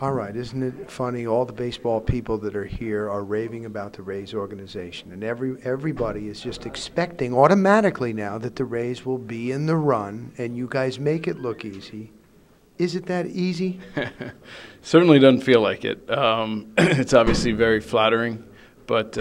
All right, isn't it funny? All the baseball people that are here are raving about the Rays organization, and everybody is just expecting automatically now that the Rays will be in the run, and you guys make it look easy. Is it that easy? Certainly doesn't feel like it. It's obviously very flattering, but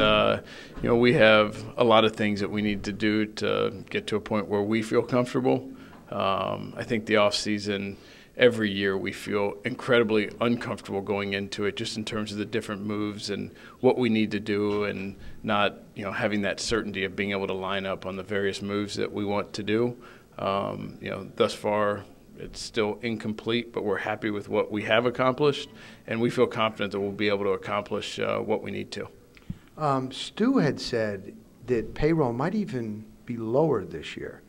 we have a lot of things that we need to do to get to a point where we feel comfortable. I think the off season, every year we feel incredibly uncomfortable going into it, just in terms of the different moves and what we need to do, and not having that certainty of being able to line up on the various moves that we want to do. Thus far it's still incomplete, but we're happy with what we have accomplished, and we feel confident that we'll be able to accomplish what we need to. Stu had said that payroll might even be lower this year.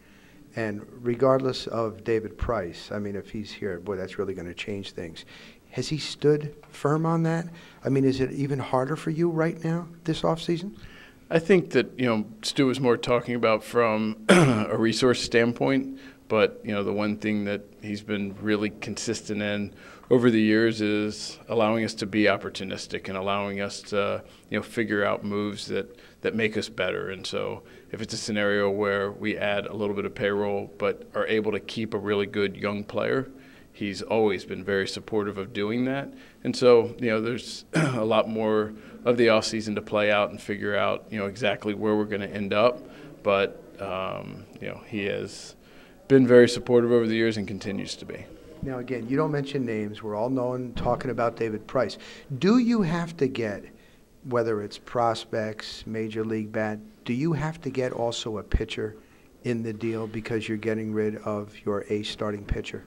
And regardless of David Price, I mean, if he's here, boy, that's really going to change things. Has he stood firm on that? I mean, is it even harder for you right now, this offseason? I think that, Stu was more talking about from a resource standpoint, but, the one thing that he's been really consistent in over the years is allowing us to be opportunistic and allowing us to, figure out moves that make us better. And so if it's a scenario where we add a little bit of payroll but are able to keep a really good young player, he's always been very supportive of doing that. And so, there's a lot more of the offseason to play out and figure out, exactly where we're going to end up. But, he has been very supportive over the years and continues to be. Now, again, you don't mention names. We're all known talking about David Price. Do you have to get, whether it's prospects, major league bat, do you have to get also a pitcher in the deal because you're getting rid of your ace starting pitcher?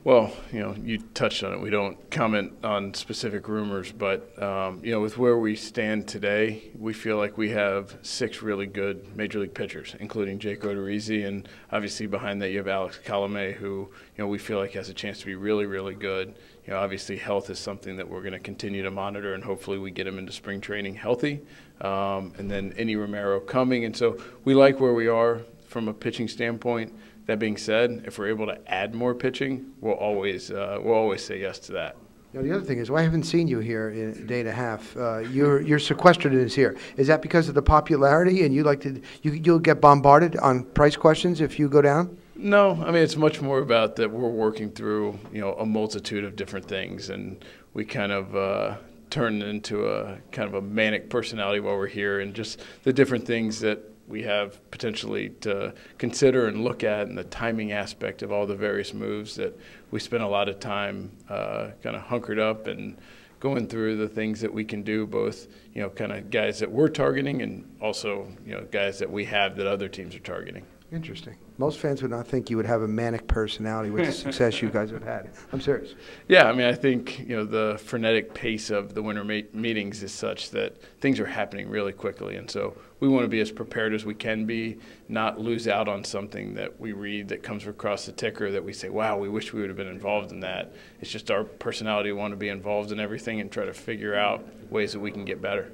Well, you touched on it. We don't comment on specific rumors, but, with where we stand today, we feel like we have 6 really good major league pitchers, including Jake Odorizzi, and obviously behind that you have Alex Colomé, who, we feel like has a chance to be really, really good. Obviously health is something that we're going to continue to monitor, and hopefully we get him into spring training healthy. And then Enny Romero coming, and so we like where we are from a pitching standpoint. That being said, if we're able to add more pitching, we'll always say yes to that. The other thing is, I haven't seen you here in a day and a half. You're sequestered in here. Is that because of the popularity, and you'll get bombarded on Price questions if you go down? No, I mean, it's much more about that we're working through a multitude of different things, and we kind of turn into a kind of a manic personality while we're here, and just the different things that we have potentially to consider and look at, and the timing aspect of all the various moves that we spend a lot of time kind of hunkered up and going through the things that we can do, both kind of guys that we're targeting and also guys that we have that other teams are targeting. Interesting. Most fans would not think you would have a manic personality with the success you guys have had. I'm serious. Yeah, I mean, I think the frenetic pace of the winter meetings is such that things are happening really quickly, and so we want to be as prepared as we can be, not lose out on something that we read that comes across the ticker that we say, wow, we wish we would have been involved in that. It's just our personality to want to be involved in everything and try to figure out ways that we can get better.